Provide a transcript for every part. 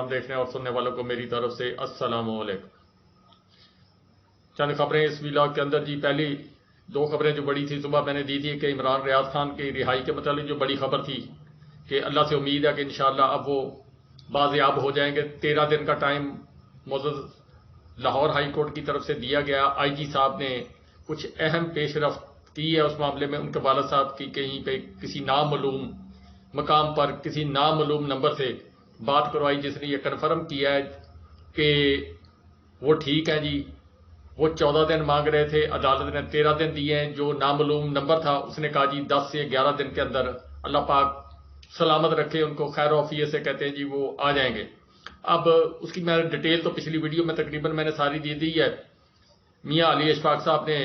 तमाम देखने और सुनने वालों को मेरी तरफ से अस्सलाम वालेकुम। चंद खबरें इस व्लॉग के अंदर जी। पहली दो खबरें जो बड़ी थी सुबह मैंने दी थी कि इमरान रियाज खान की रिहाई के मतलब जो बड़ी खबर थी कि अल्लाह से उम्मीद है कि इंशाअल्लाह अब वो बाजियाब हो जाएंगे। 13 दिन का टाइम मुअज़्ज़ज़ लाहौर हाई कोर्ट की तरफ से दिया गया। आईजी साहब ने कुछ अहम पेशरफ्त की है उस मामले में। उनके वालिद साहब की कहीं पे किसी नामालूम मकाम पर किसी नामालूम नंबर से बात करवाई जिसने ये कन्फर्म किया है कि वो ठीक है जी। वो 14 दिन मांग रहे थे, अदालत ने 13 दिन दिए हैं। जो नामालूम नंबर था उसने कहा जी 10 से 11 दिन के अंदर अल्लाह पाक सलामत रखे उनको, खैर ऑफिये से कहते हैं जी वो आ जाएंगे। अब उसकी मैं डिटेल तो पिछली वीडियो में तकरीबन मैंने सारी दे दी है। मियां अली अशफाक साहब ने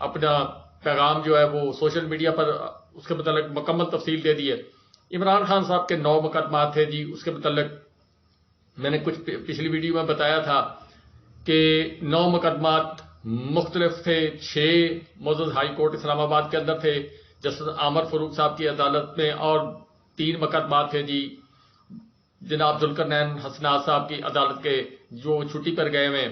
अपना पैगाम जो है वो सोशल मीडिया पर उसके मतलब मुकम्मल तफसील दे दी है। इमरान खान साहब के 9 मुकदमात थे जी। उसके मतलब मैंने कुछ पिछली वीडियो में बताया था कि 9 मुकदमात मुख्तलिफ थे। 6 मुअज़्ज़ज़ हाई कोर्ट इस्लामाबाद के अंदर थे जस्टिस आमर फरूक साहब की अदालत में, और 3 मुकदमात थे जी जनाब जुल्करनैन हसनात साहब की अदालत के जो छुट्टी पर गए हुए।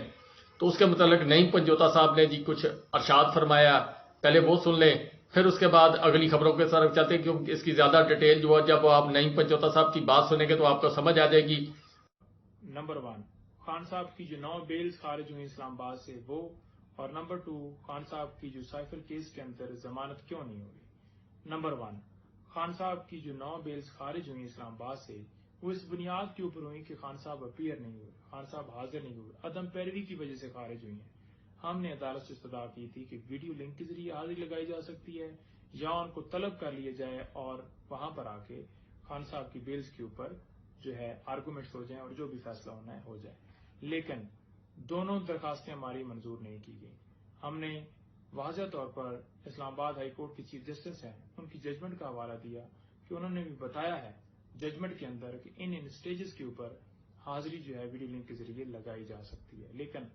तो उसके मुतालिक नईम पंजोता साहब ने जी कुछ अरशाद फरमाया। पहले वो सुन लें, फिर उसके बाद अगली खबरों के तरफ चलते हैं, क्योंकि इसकी ज्यादा डिटेल जो है जब आप नईम पंजोता साहब की बात सुनेंगे तो आपको समझ आ जाएगी। नंबर 1, खान साहब की जो 9 बेल्स खारिज हुई इस्लामाबाद से वो, और नंबर 2, खान साहब की जो साइफर केस के अंदर जमानत क्यों नहीं हुई। नंबर 1, खान साहब की जो 9 बेल्स खारिज हुई इस्लामाबाद से वो इस बुनियाद के ऊपर हुई कि खान साहब अपीयर नहीं हुए, खान साहब हाजिर नहीं हुए, अदम पैरवी की वजह से खारिज हुई हैं। हमने अदालत से इस्तदा की थी कि वीडियो लिंक के जरिए हाजिरी लगाई जा सकती है या उनको तलब कर लिया जाए और वहां पर आके खान साहब की बेल्स के ऊपर जो है आर्गूमेंट्स हो जाएं और जो भी फैसला होना है हो जाए। लेकिन दोनों दरखास्तें हमारी मंजूर नहीं की गई। हमने वाज़ेह तौर पर इस्लामाबाद हाई कोर्ट की चीफ जस्टिस हैं उनकी जजमेंट का हवाला दिया कि उन्होंने भी बताया है जजमेंट के अंदर कि इन स्टेजेस के ऊपर हाजिरी जो है वीडियो लिंक के जरिए लगाई जा सकती है। लेकिन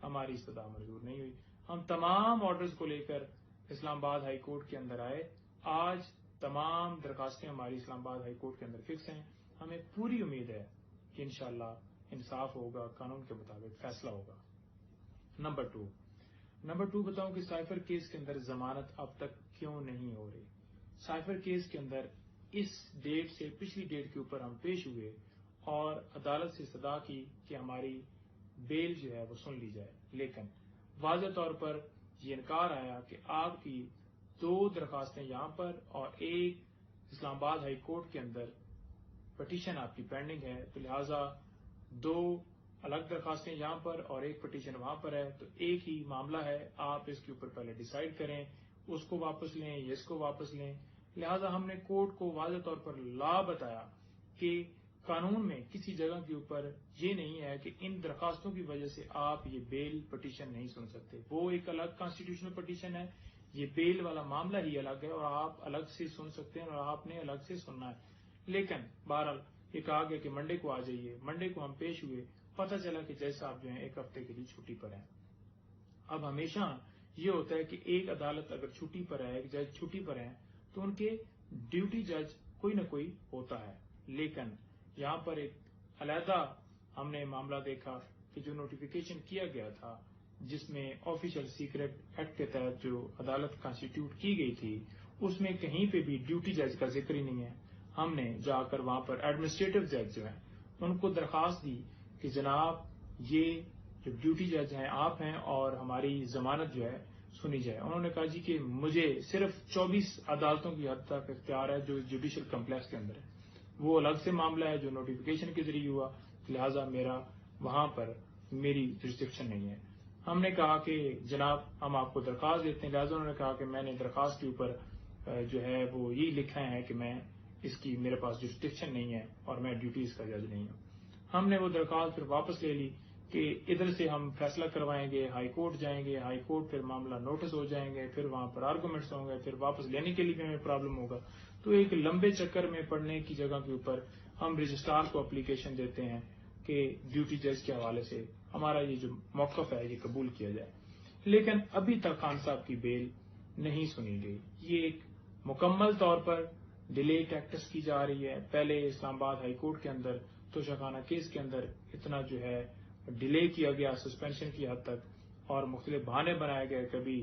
हमारी इस्तदा मंजूर नहीं हुई। हम तमाम ऑर्डर्स को लेकर इस्लामाबाद हाई कोर्ट के अंदर आए। आज तमाम दरखास्तें हमारी इस्लामाबाद हाई कोर्ट के अंदर फिक्स हैं। हमें पूरी उम्मीद है कि इंशाअल्लाह इंसाफ होगा, कानून के मुताबिक फैसला होगा। नंबर टू बताऊं कि साइफर केस के अंदर जमानत अब तक क्यों नहीं हो रही। साइफर केस के अंदर इस डेट से पिछली डेट के ऊपर हम पेश हुए और अदालत से सदा की कि हमारी बेल जो है वो सुन ली जाए, लेकिन वाज़ेह तौर पर ये इनकार आया कि आपकी 2 दरखास्तें यहां पर और एक इस्लामाबाद हाई कोर्ट के अंदर पटिशन आपकी पेंडिंग है, तो लिहाजा 2 अलग दरखास्तें यहां पर और एक पटिशन वहां पर है, तो एक ही मामला है, आप इसके ऊपर पहले डिसाइड करें, उसको वापस लें या इसको वापस लें। लिहाजा हमने कोर्ट को वाज़ेह तौर पर ला बताया कि कानून में किसी जगह के ऊपर ये नहीं है कि इन दरखास्तों की वजह से आप ये बेल पटिशन नहीं सुन सकते। वो एक अलग कॉन्स्टिट्यूशनल पटिशन है, ये बेल वाला मामला ही अलग है और आप अलग से सुन सकते हैं और आपने अलग से सुनना है। लेकिन बहरहाल ये कहा गया कि मंडे को आ जाइए। मंडे को हम पेश हुए, पता चला कि जज साहब जो है 1 हफ्ते के लिए छुट्टी पर हैं। अब हमेशा ये होता है कि एक अदालत अगर छुट्टी पर है, एक जज छुट्टी पर है, तो उनके ड्यूटी जज कोई ना कोई होता है। लेकिन यहाँ पर एक अलहदा हमने मामला देखा कि जो नोटिफिकेशन किया गया था जिसमें ऑफिशियल सीक्रेट एक्ट के तहत जो अदालत कॉन्स्टिट्यूट की गई थी उसमें कहीं पे भी ड्यूटी जज का जिक्र ही नहीं है। हमने जाकर वहां पर एडमिनिस्ट्रेटिव जज जो है उनको दरखास्त दी कि जनाब ये जो ड्यूटी जज हैं आप हैं और हमारी जमानत जो है सुनी जाए। उन्होंने कहा जी कि मुझे सिर्फ 24 अदालतों की हद तक इख्तियार है जो जुडिशियल कम्प्लेक्स के अंदर है, वो अलग से मामला है जो नोटिफिकेशन के जरिए हुआ, लिहाजा मेरा वहां पर मेरी जुरिस्डिक्शन नहीं है। हमने कहा कि जनाब हम आपको दरखास्त देते हैं। लिहाजा उन्होंने कहा कि मैंने दरखास्त के ऊपर जो है वो यही लिखा है कि मैं इसकी मेरे पास जुरिस्डिक्शन नहीं है और मैं ड्यूटीज का जज नहीं हूं। हमने वो दरखास्त फिर वापस ले ली कि इधर से हम फैसला करवाएंगे, हाई कोर्ट जाएंगे, हाई कोर्ट फिर मामला नोटिस हो जाएंगे, फिर वहां पर आर्गूमेंट्स होंगे, फिर वापस लेने के लिए भी हमें प्रॉब्लम होगा। तो एक लंबे चक्कर में पड़ने की जगह के ऊपर हम रजिस्ट्रार को एप्लीकेशन देते हैं कि ड्यूटी जज के हवाले से हमारा ये जो मौकफ है ये कबूल किया जाए। लेकिन अभी तक खान साहब की बेल नहीं सुनी गई। ये एक मुकम्मल तौर पर डिले टैक्टिस की जा रही है। पहले इस्लामाबाद हाई कोर्ट के अंदर توشہ خانہ کیس کے اندر اتنا جو ہے ڈیلے کیا گیا سسپینشن کی حد تک، اور مختلف بہانے بنائے گئے، کبھی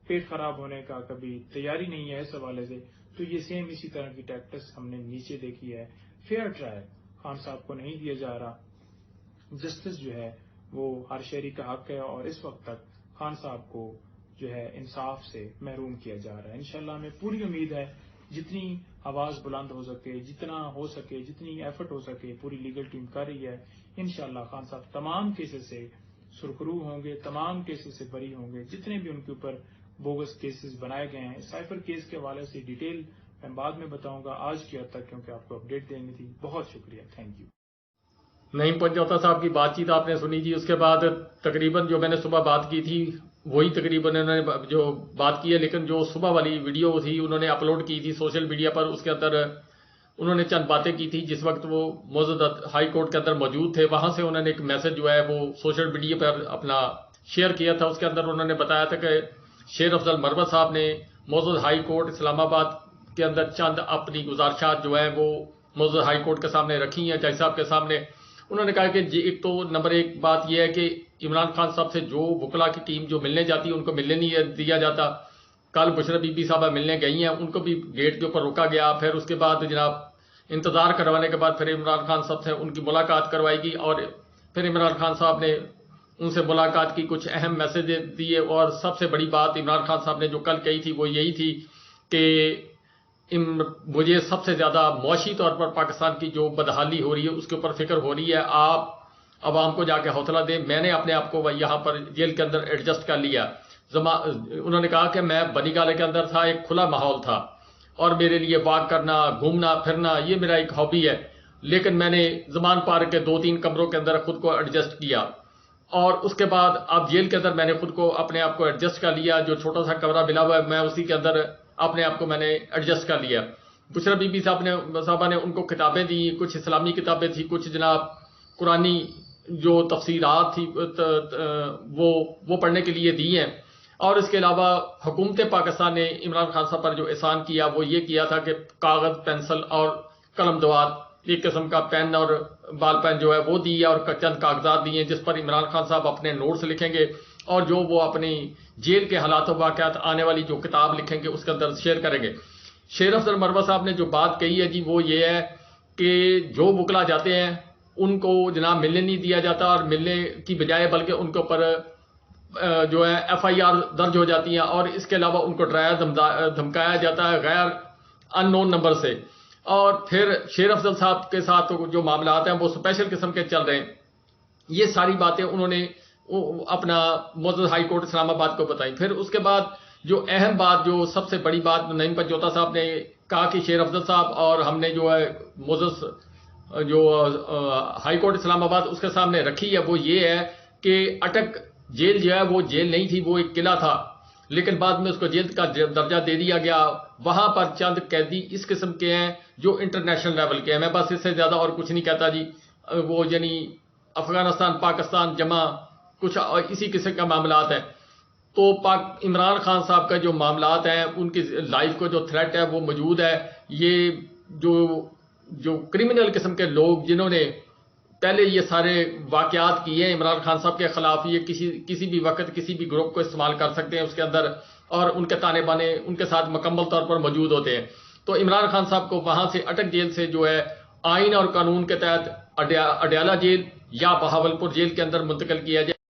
پیٹ خراب ہونے کا، کبھی تیاری نہیں ہے اس حوالے سے، تو یہ سیم اسی طرح کی ٹیکٹس ہم نے نیچے دیکھی ہے. فیئر ٹرائل خان صاحب کو نہیں دیا جا رہا. جسٹس جو ہے وہ ہر شہری کا حق ہے، اور اس وقت تک خان صاحب کو جو ہے انصاف سے محروم کیا جا رہا ہے. انشاءاللہ ہمیں پوری امید ہے جتنی آواز بلند ہو سکے، جتنا ہو سکے، جتنی ایفرٹ ہو سکے پوری لیگل ٹیم کر رہی ہے. انشاءاللہ خان صاحب تمام کیسز سے سرخرو ہوں گے، تمام کیسز سے بری ہوں گے، جتنے بھی ان کے اوپر بوگس کیسز بنائے گئے ہیں. سائفر کیس کے حوالے سے ڈیٹیل میں بعد میں بتاؤں گا، آج کی حد تک کیونکہ آپ کو اپڈیٹ دینی تھی. بہت شکریہ، تھینک یو. نعیم پنجوتا صاحب کی بات چیت آپ نے سنی جی. اس کے بعد تقریباً جو میں نے صبح بات کی تھی وہی تقریباً انہوں نے جو بات کی ہے، لیکن جو صبح والی ویڈیو تھی انہوں نے اپلوڈ کی تھی سوشل میڈیا پر. اس کے اندر انہوں نے چند باتیں کی تھی جس وقت وہ موجود ہائی کورٹ کے اندر موجود تھے. وہاں سے انہوں نے ایک میسج جو ہے وہ سوشل میڈیا پر اپنا شیئر کیا تھا. اس کے اندر انہوں نے بتایا تھا کہ شیر افضل مروت صاحب نے موجود ہائی کورٹ اسلام آباد کے اندر چند اپنی گزارشات جو ہیں وہ موجود ہائی کورٹ کے سامنے رکھی ہیں، جج صاحب کے سامنے. انہوں نے کہا کہ ایک تو نمبر ایک بات یہ ہے کہ عمران خان صاحب سے جو وکلا کی ٹیم جو ملنے جاتی ہے ان کو ملنے نہیں دیا جاتا. کل بشرا بی بی صاحبہ ملنے گئی ہیں، ان کو بھی گیٹ کے اوپر روکا گیا. پھر اس کے بعد جناب انتظار کروانے کے بعد پھر عمران خان صاحب سے ان کی ملاقات کروائی گئی، اور پھر عمران خان صاحب نے ان سے ملاقات کی، کچھ اہم میسج دیے. اور سب سے بڑی بات عمران خان صاحب نے جو کل کہی تھی وہ یہی تھی کہ مجھے سب سے زیادہ معاشی طور پر پاکستان کی جو بدحالی ہو رہی ہے اس کے اوپر فکر ہو رہی ہے. آپ عوام کو جا کے حوصلہ دیں. میں نے اپنے آپ کو یہاں پر جیل کے اندر ایڈجسٹ کر لیا. انہوں نے کہا کہ میں بنی گالے کے اندر تھا، ایک کھلا ماحول تھا، اور میرے لیے واک کرنا، گھومنا پھرنا یہ میرا ایک ہابی ہے. لیکن میں نے زمان پارک کے 2-3 کمروں کے اندر خود کو ایڈجسٹ کیا، اور اس کے بعد اب جیل کے اندر میں نے خود کو اپنے آپ کو ایڈجسٹ کر لیا. جو چھوٹا سا کمرہ ملا ہوا ہے میں اسی کے اندر اپنے آپ کو میں نے ایڈجسٹ کر لیا. بشرا بی بی صاحبہ نے ان کو کتابیں دی، کچھ اسلامی کتابیں تھیں، کچھ جناب قرآنی جو تفسیرات تھی وہ پڑھنے کے لیے دی ہیں. اور اس کے علاوہ حکومت پاکستان نے عمران خان صاحب پر جو احسان کیا وہ یہ کیا تھا کہ کاغذ، پینسل اور قلم دوات، ایک قسم کا پین اور بال پین جو ہے وہ دی ہے، اور چند کاغذات دیے جس پر عمران خان صاحب اپنے نوٹس لکھیں گے، اور جو وہ اپنی جیل کے حالات و واقعات آنے والی جو کتاب لکھیں گے اس کے اندر شیئر کریں گے. شیر افضل مروت صاحب نے جو بات کہی ہے جی وہ یہ ہے کہ جو وکلا جاتے ہیں ان کو جناب ملنے نہیں دیا جاتا، اور ملنے کی بجائے بلکہ ان کے اوپر جو ہے FIR درج ہو جاتی ہیں، اور اس کے علاوہ ان کو ڈرایا دھمکایا جاتا ہے غیر ان نون نمبر سے. اور پھر شیر افضل صاحب کے ساتھ جو معاملات ہیں وہ اسپیشل قسم کے چل رہے ہیں. یہ ساری باتیں انہوں نے اپنا موجود ہائی کورٹ اسلام آباد کو بتائی. پھر اس کے بعد جو اہم بات، جو سب سے بڑی بات نعیم پنجوتا صاحب نے کہا کہ شیر افضل صاحب اور ہم نے جو ہے موجود جو ہائی کورٹ اسلام آباد اس کے سامنے رکھی ہے وہ یہ ہے کہ اٹک جیل جو ہے وہ جیل نہیں تھی، وہ ایک قلعہ تھا، لیکن بعد میں اس کو جیل کا درجہ دے دیا گیا. وہاں پر چند قیدی اس قسم کے ہیں جو انٹرنیشنل لیول کے ہیں. میں بس اس سے زیادہ اور کچھ نہیں کہتا جی. وہ یعنی افغانستان پاکستان جمع کچھ اسی قسم کا معاملات ہیں. تو عمران خان صاحب کا جو معاملات ہیں ان کی لائف کو جو تھریٹ ہے وہ موجود ہے. یہ جو کرمنل قسم کے لوگ جنہوں نے پہلے یہ سارے واقعات کیے ہیں عمران خان صاحب کے خلاف، یہ کسی بھی وقت کسی بھی گروپ کو استعمال کر سکتے ہیں اس کے اندر، اور ان کے تانے بانے ان کے ساتھ مکمل طور پر موجود ہوتے ہیں. تو عمران خان صاحب کو وہاں سے اٹک جیل سے جو ہے آئین اور قانون کے تحت اڈیالہ جیل یا بہاولپور جیل کے اندر منتقل کیا جائے.